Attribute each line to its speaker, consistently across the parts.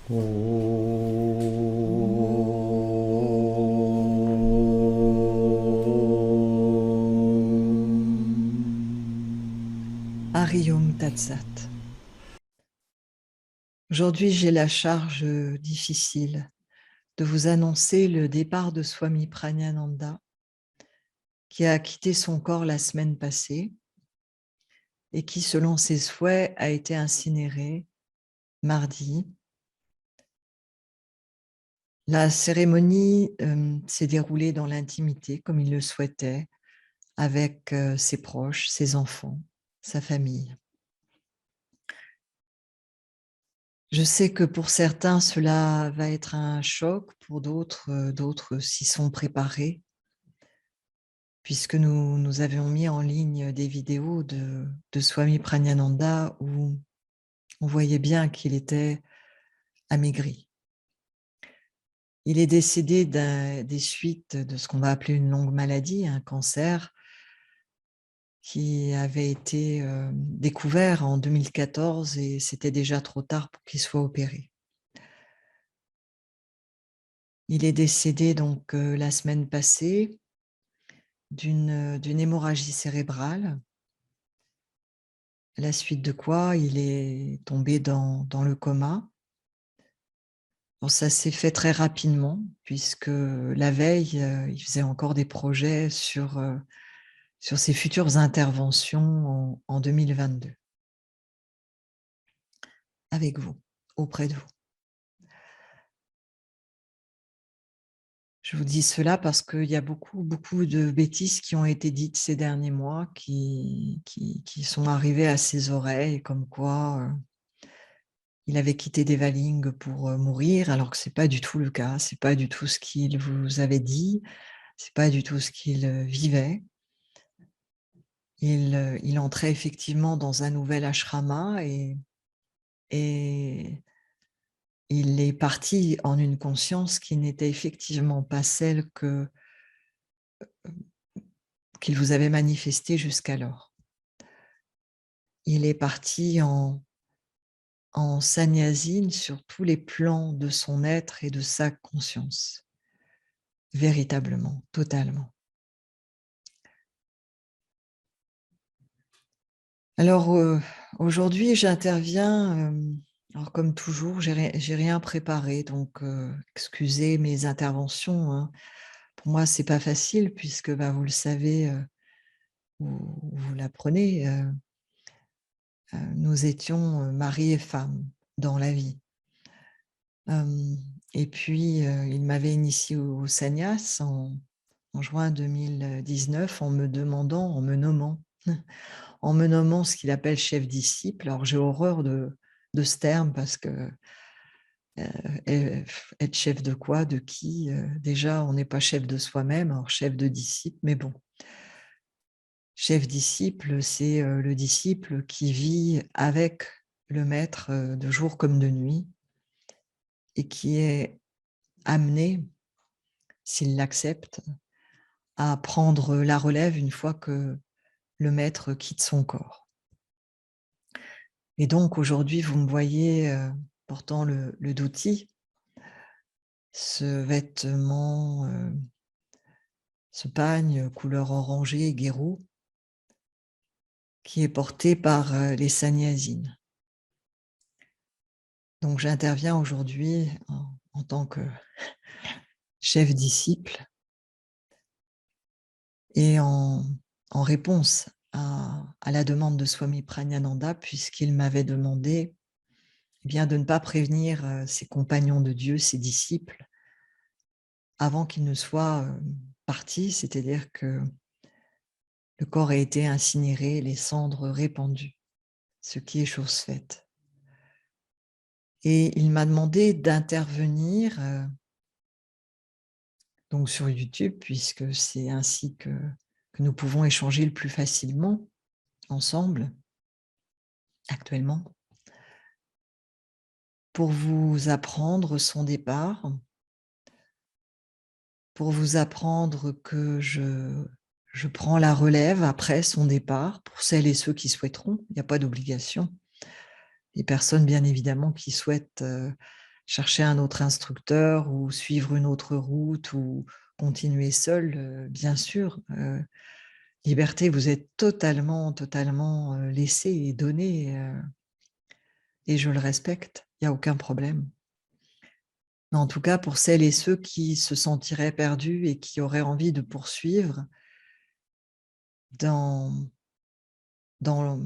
Speaker 1: Hariom Tatsat. Aujourd'hui, j'ai la charge difficile de vous annoncer le départ de Swami Pragyananda, qui a quitté son corps la semaine passée et qui, selon ses souhaits, a été incinéré mardi. La cérémonie s'est déroulée dans l'intimité, comme il le souhaitait, avec ses proches, ses enfants, sa famille. Je sais que pour certains, cela va être un choc, pour d'autres s'y sont préparés, puisque nous avions mis en ligne des vidéos de Swami Pragyananda où on voyait bien qu'il était amaigri. Il est décédé des suites de ce qu'on va appeler une longue maladie, un cancer, qui avait été découvert en 2014 et c'était déjà trop tard pour qu'il soit opéré. Il est décédé donc la semaine passée d'une hémorragie cérébrale, à la suite de quoi il est tombé dans le coma. Bon, ça s'est fait très rapidement, puisque la veille, il faisait encore des projets sur ses futures interventions en 2022, avec vous, auprès de vous. Je vous dis cela parce qu'il y a beaucoup de bêtises qui ont été dites ces derniers mois, qui sont arrivées à ses oreilles, comme quoi il avait quitté Devaling pour mourir, alors que ce n'est pas du tout le cas, ce n'est pas du tout ce qu'il vous avait dit, ce n'est pas du tout ce qu'il vivait. Il entrait effectivement dans un nouvel ashrama et il est parti en une conscience qui n'était effectivement pas celle qu'il vous avait manifestée jusqu'alors. Il est parti en sannyasine sur tous les plans de son être et de sa conscience, véritablement, totalement. Alors, aujourd'hui, j'interviens, alors comme toujours, j'ai rien préparé, donc excusez mes interventions, hein. Pour moi, c'est pas facile puisque, vous le savez, vous l'apprenez, nous étions mari et femme dans la vie. Et puis, il m'avait initiée au sannyas en juin 2019 en me nommant ce qu'il appelle chef disciple. Alors j'ai horreur de ce terme parce que être chef de quoi, de qui? Déjà, on n'est pas chef de soi-même, alors chef de disciple, mais bon. Chef disciple, c'est le disciple qui vit avec le maître de jour comme de nuit et qui est amené, s'il l'accepte, à prendre la relève une fois que le maître quitte son corps. Et donc aujourd'hui, vous me voyez portant le dhoti, ce vêtement, ce pagne couleur orangée, guérou, qui est porté par les sannyasines. Donc j'interviens aujourd'hui en tant que chef disciple et en réponse à la demande de Swami Pragyananda, puisqu'il m'avait demandé bien de ne pas prévenir ses compagnons de Dieu, ses disciples, avant qu'ils ne soient partis, c'est-à-dire que le corps a été incinéré, les cendres répandues, ce qui est chose faite. Et il m'a demandé d'intervenir donc sur YouTube, puisque c'est ainsi que nous pouvons échanger le plus facilement ensemble, actuellement, pour vous apprendre son départ, pour vous apprendre que je prends la relève après son départ, pour celles et ceux qui souhaiteront, il n'y a pas d'obligation. Les personnes, bien évidemment, qui souhaitent chercher un autre instructeur ou suivre une autre route ou continuer seul, bien sûr. Liberté, vous êtes totalement, totalement laissé et donné et je le respecte, il n'y a aucun problème. Mais en tout cas, pour celles et ceux qui se sentiraient perdus et qui auraient envie de poursuivre dans dans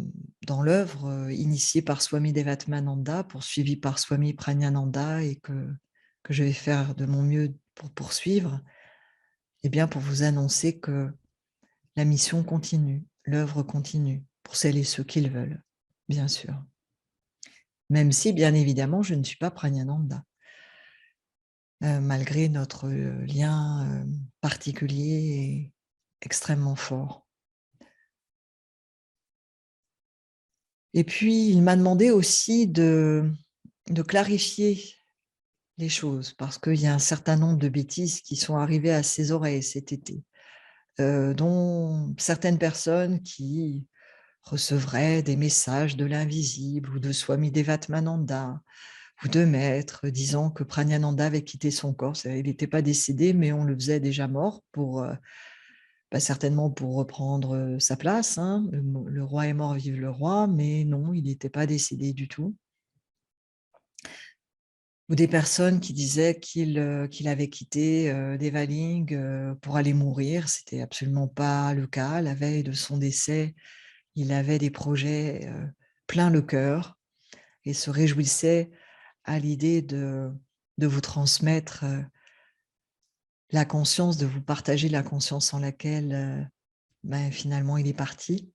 Speaker 1: dans l'œuvre, initiée par Swami Devatmananda, poursuivie par Swami Prajnananda et que je vais faire de mon mieux pour poursuivre, eh bien, pour vous annoncer que la mission continue, l'œuvre continue, pour celles et ceux qui le veulent, bien sûr. Même si, bien évidemment, je ne suis pas Prajnananda, malgré notre, lien, particulier et extrêmement fort. Et puis, il m'a demandé aussi de clarifier les choses, parce qu'il y a un certain nombre de bêtises qui sont arrivées à ses oreilles cet été, dont certaines personnes qui recevraient des messages de l'invisible ou de Swami Devatmananda ou de maîtres disant que Prajnananda avait quitté son corps. Il n'était pas décédé, mais on le faisait déjà mort pour, certainement pour reprendre sa place. Hein. Le roi est mort, vive le roi, mais non, il n'était pas décédé du tout. Ou des personnes qui disaient qu'il avait quitté Devaling pour aller mourir. Ce n'était absolument pas le cas. La veille de son décès, il avait des projets plein le cœur et se réjouissait à l'idée de vous transmettre la conscience, de vous partager la conscience en laquelle finalement il est parti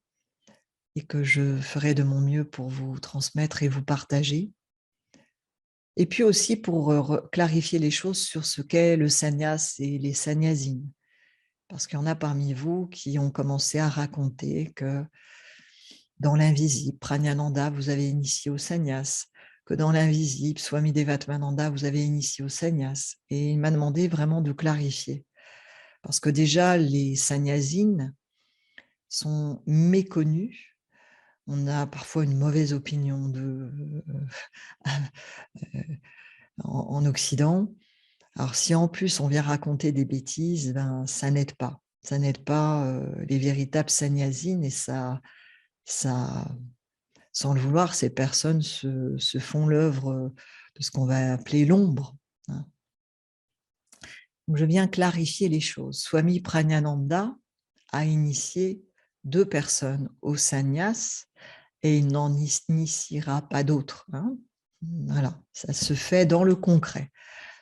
Speaker 1: et que je ferai de mon mieux pour vous transmettre et vous partager. Et puis aussi pour clarifier les choses sur ce qu'est le sannyas et les sannyasines. Parce qu'il y en a parmi vous qui ont commencé à raconter que dans l'invisible, Prajnananda vous avez initié au sannyas, que dans l'invisible, Swami Devatmananda vous avez initié au sannyas. Et il m'a demandé vraiment de clarifier. Parce que déjà, les sannyasines sont méconnues. On a parfois une mauvaise opinion d'eux en Occident. Alors si en plus on vient raconter des bêtises, ben, ça n'aide pas. Ça n'aide pas les véritables sannyasines et ça, sans le vouloir, ces personnes se font l'œuvre de ce qu'on va appeler l'ombre. Hein. Donc je viens clarifier les choses. Swami Prajnananda a initié 2 personnes au sannyas et il n'en initiera pas d'autres. Hein. Voilà, ça se fait dans le concret.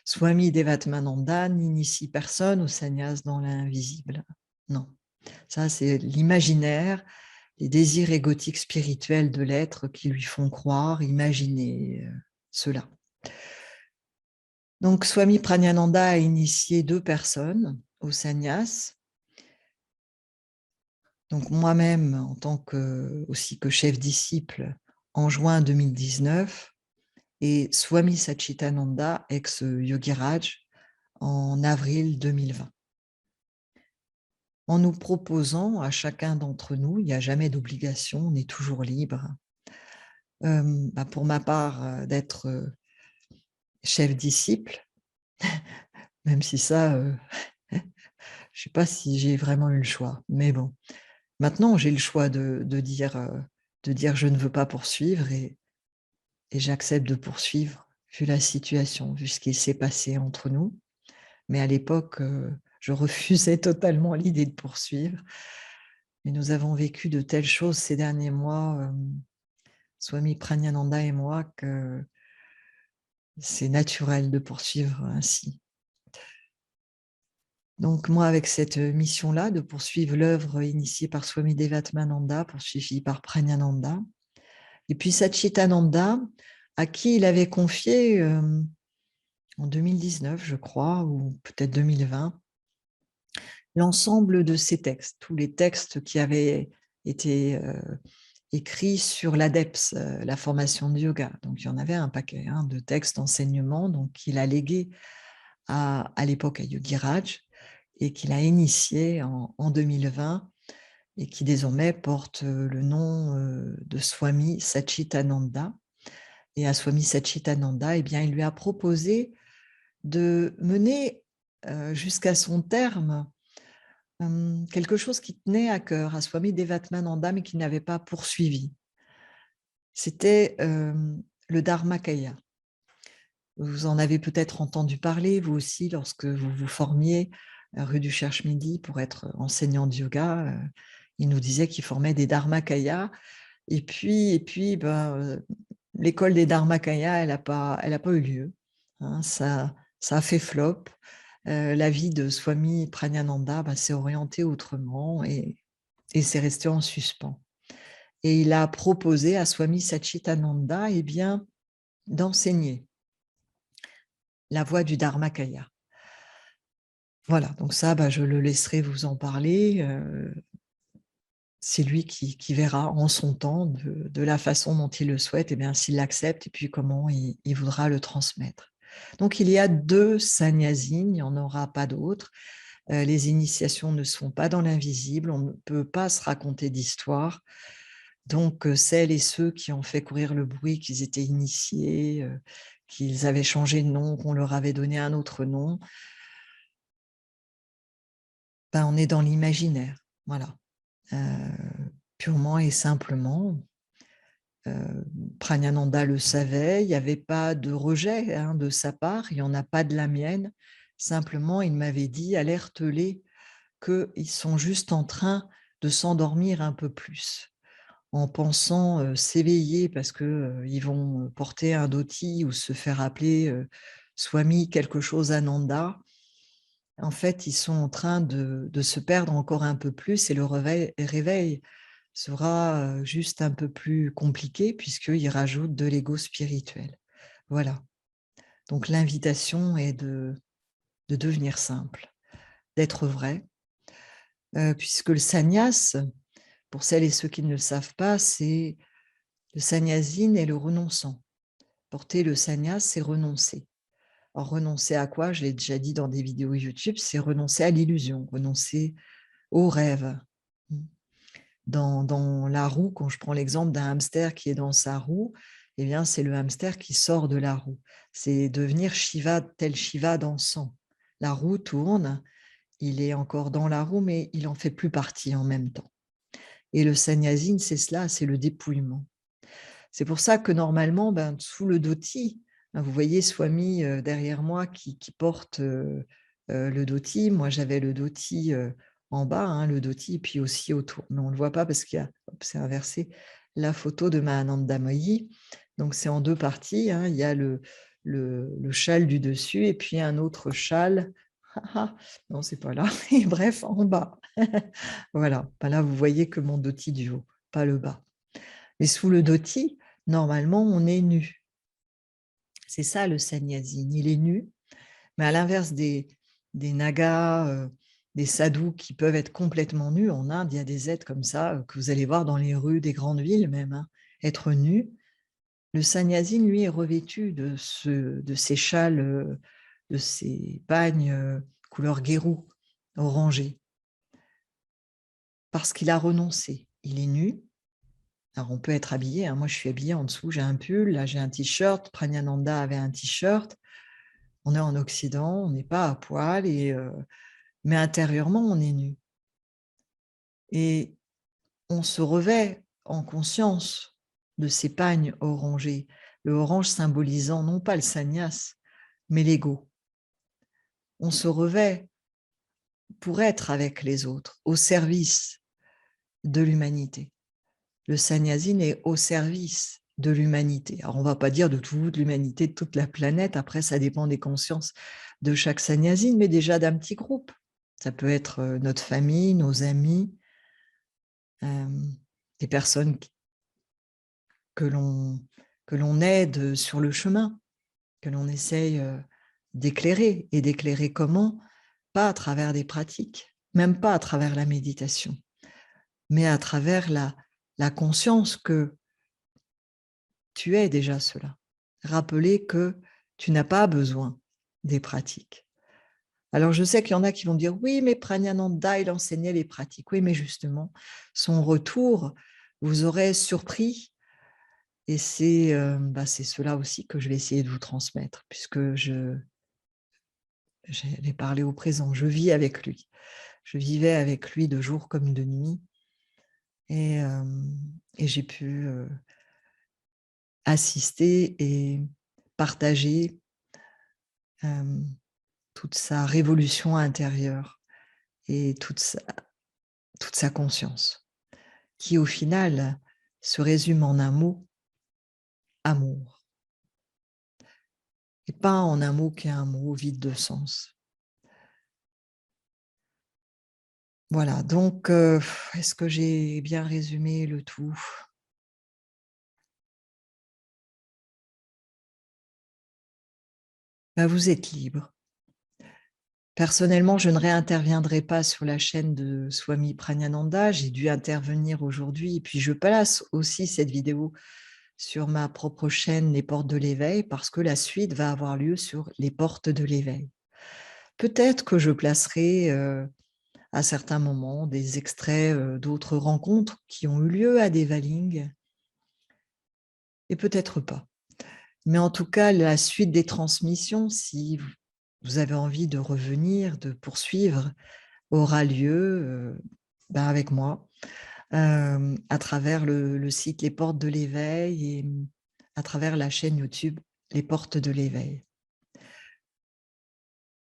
Speaker 1: Swami Devatmananda n'initie personne au sannyas dans l'invisible. Non, ça c'est l'imaginaire, les désirs égotiques spirituels de l'être qui lui font croire, imaginer cela. Donc Swami Prajnananda a initié 2 personnes au sannyas. Donc moi-même, en tant que, aussi que chef disciple, en juin 2019, et Swami Satchitananda, ex-Yogiraj, en avril 2020. En nous proposant à chacun d'entre nous, il n'y a jamais d'obligation, on est toujours libre, pour ma part, d'être chef disciple, même si ça, je ne sais pas si j'ai vraiment eu le choix, mais bon. Maintenant, j'ai le choix de dire je ne veux pas poursuivre et j'accepte de poursuivre vu la situation, vu ce qui s'est passé entre nous. Mais à l'époque, je refusais totalement l'idée de poursuivre. Et nous avons vécu de telles choses ces derniers mois, Swami Prajnananda et moi, que c'est naturel de poursuivre ainsi. Donc moi, avec cette mission-là, de poursuivre l'œuvre initiée par Swami Devatmananda, poursuivie par Prajnananda, et puis Satchitananda, à qui il avait confié en 2019, je crois, ou peut-être 2020, l'ensemble de ces textes, tous les textes qui avaient été écrits sur l'ADEPS, la formation de yoga. Donc, il y en avait un paquet de textes, d'enseignements, donc qu'il a légué à l'époque à Yogiraj et qu'il a initié en 2020 et qui désormais porte le nom de Swami Satchitananda. Et à Swami Satchitananda, eh bien, il lui a proposé de mener jusqu'à son terme quelque chose qui tenait à cœur à Swami Devatmananda, mais qui n'avait pas poursuivi. C'était le Dharmakaya. Vous en avez peut-être entendu parler, vous aussi, lorsque vous vous formiez rue du Cherche-Midi pour être enseignant de yoga. Il nous disait qu'il formait des Dharmakaya. Et puis l'école des Dharmakaya, elle n'a pas eu lieu. Hein, ça a fait flop. La vie de Swami Pragyananda s'est orientée autrement et c'est resté en suspens. Et il a proposé à Swami Satchitananda d'enseigner la voie du Dharmakaya. Voilà, donc ça, je le laisserai vous en parler. C'est lui qui verra en son temps, de la façon dont il le souhaite, s'il l'accepte et puis comment il voudra le transmettre. Donc, il y a 2 sannyasins, il n'y en aura pas d'autres. Les initiations ne se font pas dans l'invisible, on ne peut pas se raconter d'histoire. Donc, celles et ceux qui ont fait courir le bruit qu'ils étaient initiés, qu'ils avaient changé de nom, qu'on leur avait donné un autre nom, on est dans l'imaginaire, voilà. Purement et simplement, Pragyananda le savait, il n'y avait pas de rejet de sa part, il n'y en a pas de la mienne. Simplement, il m'avait dit, alerte-les qu'ils sont juste en train de s'endormir un peu plus, en pensant s'éveiller parce qu'ils vont porter un dhoti ou se faire appeler Swami quelque chose Ananda. En fait, ils sont en train de se perdre encore un peu plus et le réveil sera juste un peu plus compliqué puisqu'il rajoute de l'ego spirituel. Voilà. Donc l'invitation est de devenir simple, d'être vrai, puisque le sannyas, pour celles et ceux qui ne le savent pas, c'est le sannyasine et le renonçant. Porter le sannyas, c'est renoncer. Alors renoncer à quoi? Je l'ai déjà dit dans des vidéos YouTube, c'est renoncer à l'illusion, renoncer au rêve. Dans la roue, quand je prends l'exemple d'un hamster qui est dans sa roue, c'est le hamster qui sort de la roue. C'est devenir Shiva, tel Shiva dansant. La roue tourne, il est encore dans la roue, mais il n'en fait plus partie en même temps. Et le sannyasine, c'est cela, c'est le dépouillement. C'est pour ça que normalement, sous le dhoti, vous voyez Swami derrière moi qui porte le dhoti. Moi, j'avais le dhoti en bas, le dhoti, et puis aussi autour. Mais on ne le voit pas parce qu'il y a, c'est inversé, la photo de Mahanandamayi. Donc, c'est en 2 parties. Il y a le châle du dessus et puis un autre châle. Non, c'est pas là. Et bref, en bas. Voilà. Là, vous voyez que mon dhoti du haut, pas le bas. Mais sous le dhoti, normalement, on est nu. C'est ça le sannyasine, il est nu. Mais à l'inverse des nagas, des sadhus qui peuvent être complètement nus, en Inde, il y a des êtres comme ça que vous allez voir dans les rues des grandes villes même, être nus. Le sannyasine, lui, est revêtu de ces châles, de ces pagnes couleur guérou, orangé, parce qu'il a renoncé. Il est nu. Alors, on peut être habillé. Moi, je suis habillée en dessous. J'ai un pull, là, j'ai un t-shirt. Pragyananda avait un t-shirt. On est en Occident, on n'est pas à poil, mais intérieurement, on est nu. Et on se revêt en conscience de ces pagnes orangées, le orange symbolisant non pas le sannyas, mais l'ego. On se revêt pour être avec les autres, au service de l'humanité. Le sannyasine est au service de l'humanité. Alors, on ne va pas dire de toute l'humanité, de toute la planète. Après, ça dépend des consciences de chaque sannyasine, mais déjà d'un petit groupe. Ça peut être notre famille, nos amis, des personnes que l'on aide sur le chemin, que l'on essaye d'éclairer. Et d'éclairer comment? Pas à travers des pratiques, même pas à travers la méditation, mais à travers la conscience que tu es déjà cela. Rappeler que tu n'as pas besoin des pratiques. Alors, je sais qu'il y en a qui vont dire « Oui, mais Pragyananda, il enseignait les pratiques. » Oui, mais justement, son retour vous aurait surpris Et c'est cela aussi que je vais essayer de vous transmettre, puisque j'allais parler au présent. Je vis avec lui. Je vivais avec lui de jour comme de nuit et j'ai pu, assister et partager, hem, toute sa révolution intérieure et toute sa conscience, qui au final se résume en un mot: amour. Et pas en un mot qui est un mot vide de sens. Voilà, donc est-ce que j'ai bien résumé le tout? Bah, vous êtes libre. Personnellement, je ne réinterviendrai pas sur la chaîne de Swami Pragyananda. J'ai dû intervenir aujourd'hui et puis je place aussi cette vidéo sur ma propre chaîne Les Portes de l'Éveil parce que la suite va avoir lieu sur les Portes de l'Éveil. Peut-être que je placerai, à certains moments, des extraits, d'autres rencontres qui ont eu lieu à Devaling et peut-être pas. Mais en tout cas, la suite des transmissions, si vous avez envie de revenir, de poursuivre, aura lieu, avec moi, à travers le site Les Portes de l'Éveil et à travers la chaîne YouTube Les Portes de l'Éveil.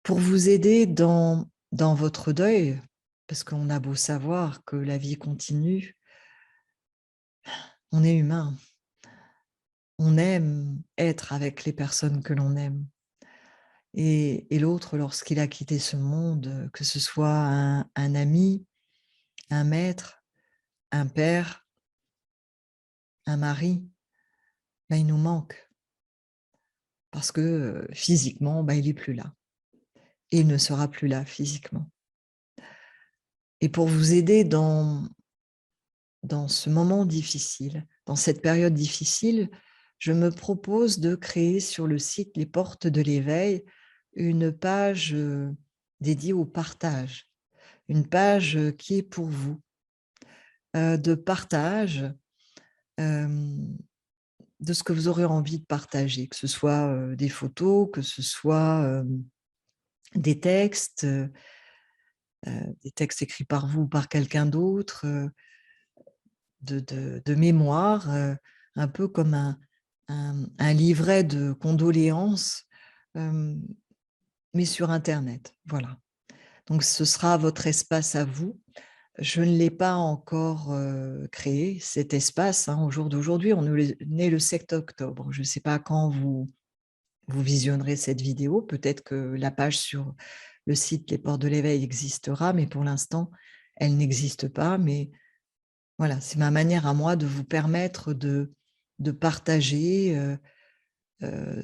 Speaker 1: Pour vous aider dans votre deuil, parce qu'on a beau savoir que la vie continue, on est humain. On aime être avec les personnes que l'on aime. Et l'autre, lorsqu'il a quitté ce monde, que ce soit un ami, un maître, un père, un mari, il nous manque parce que, physiquement, il est plus là et il ne sera plus là physiquement. Et pour vous aider dans ce moment difficile, dans cette période difficile, je me propose de créer sur le site Les Portes de l'Éveil une page, dédiée au partage, une page, qui est pour vous, de partage, hem, de ce que vous aurez envie de partager, que ce soit, des photos, que ce soit, des textes, des textes écrits par vous ou par quelqu'un d'autre, de mémoire, un peu comme un livret de condoléances, hem, mais sur internet, voilà. Donc ce sera votre espace à vous. Je ne l'ai pas encore, créé cet espace, au jour d'aujourd'hui. On est le 7 octobre. Je ne sais pas quand vous visionnerez cette vidéo. Peut-être que la page sur le site Les Portes de l'Éveil existera, mais pour l'instant, elle n'existe pas. Mais voilà, c'est ma manière à moi de vous permettre de partager, heu,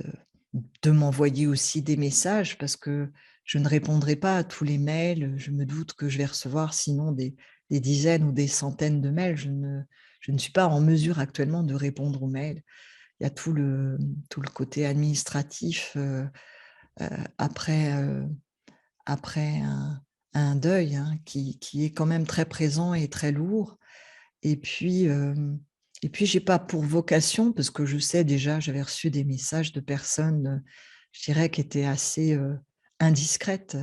Speaker 1: de m'envoyer aussi des messages parce que je ne répondrai pas à tous les mails. Je me doute que je vais recevoir sinon des dizaines ou des centaines de mails. Je ne suis pas en mesure actuellement de répondre aux mails. Il y a tout le côté administratif, heu, après, après un deuil, qui est quand même très présent et très lourd. Et puis, j'ai pas pour vocation, parce que je sais déjà, j'avais reçu des messages de personnes, je dirais qui étaient assez, indiscrètes,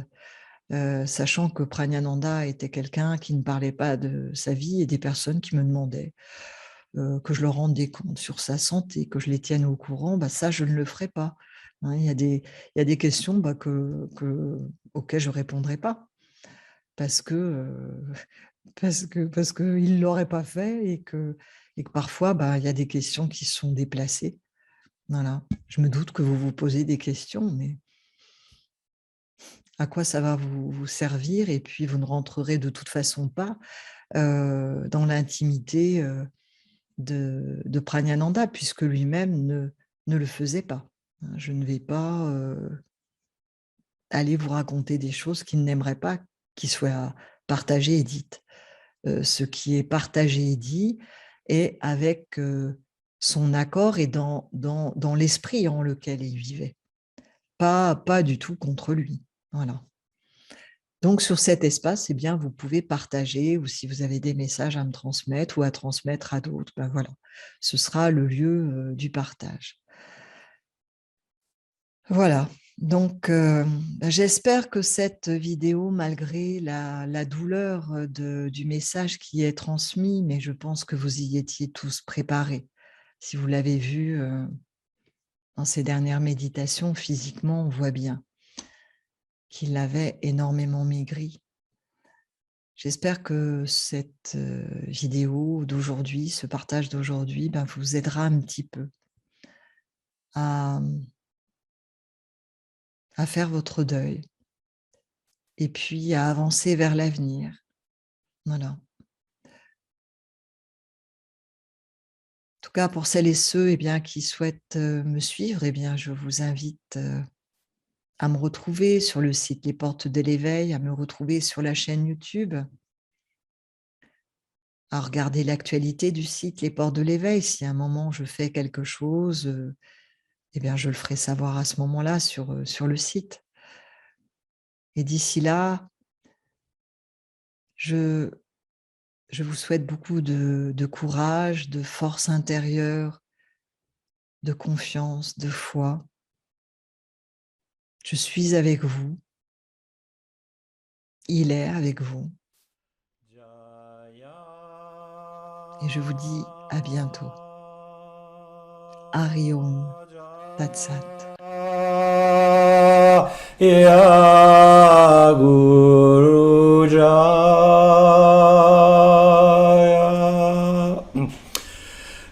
Speaker 1: sachant que Pragyananda était quelqu'un qui ne parlait pas de sa vie et des personnes qui me demandaient, que je leur rende des comptes sur sa santé, que je les tienne au courant, ça je ne le ferai pas, hein. Il y a des questions, auxquelles je répondrai pas parce que, parce qu'il ne l'aurait pas fait et que parfois, il y a des questions qui sont déplacées. Voilà. Je me doute que vous vous posez des questions, mais à quoi ça va vous servir? Et puis vous ne rentrerez de toute façon pas, dans l'intimité, de Pragyananda puisque lui-même ne le faisait pas, hein. Je ne vais pas, aller vous raconter des choses qu'il n'aimerait pas qui soient partagées et dites. Ce qui est partagé et dit est avec, son accord et dans l'esprit en lequel il vivait. Pas du tout contre lui. Voilà. Donc, sur cet espace, eh bien, vous pouvez partager, ou si vous avez des messages à me transmettre ou à transmettre à d'autres, ben voilà, ce sera le lieu du partage. Voilà, donc j'espère que cette vidéo, malgré la douleur du message qui est transmis, mais je pense que vous y étiez tous préparés. Si vous l'avez vu dans ces dernières méditations, physiquement, on voit bien qu'il avait énormément maigri. J'espère que cette vidéo d'aujourd'hui, ce partage d'aujourd'hui, ben, vous aidera un petit peu à faire votre deuil et puis à avancer vers l'avenir. Voilà. En tout cas, pour celles et ceux qui souhaitent me suivre, je vous invite à me retrouver sur le site Les Portes de l'Éveil, à me retrouver sur la chaîne YouTube, à regarder l'actualité du site Les Portes de l'Éveil. Si à un moment je fais quelque chose, je le ferai savoir à ce moment-là sur le site. Et d'ici là, je vous souhaite beaucoup de courage, de force intérieure, de confiance, de foi. Je suis avec vous. Il est avec vous. Et je vous dis à bientôt. Hari Om Tat Sat.
Speaker 2: Ya Guru Jaya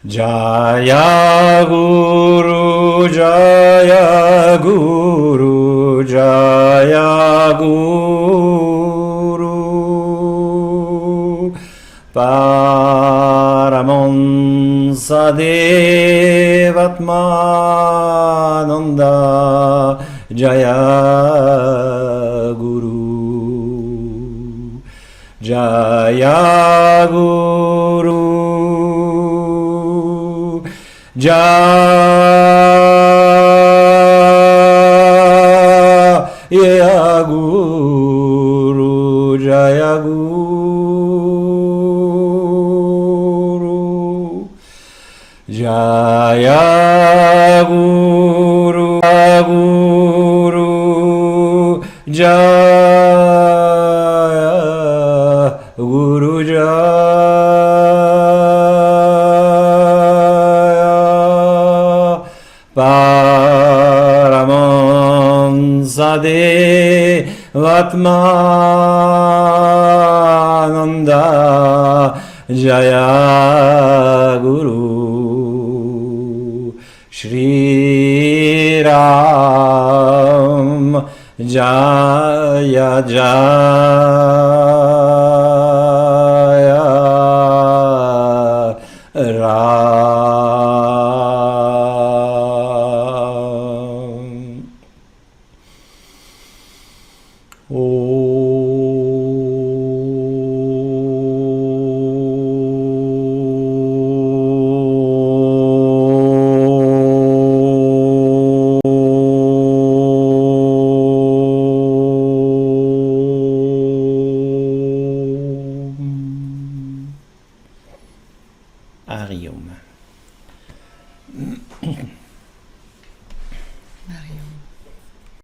Speaker 2: Jaya Guru Jaya Guru Jaya Guru Paramonsa Devatmananda Jaya Guru Jaya Guru Jaya Guru Jaya Guru Jaya Guru Guru Jaya Guru Jaya Paramonsa Devatmananda Jaya Guru Shri Ram Jaya Jaya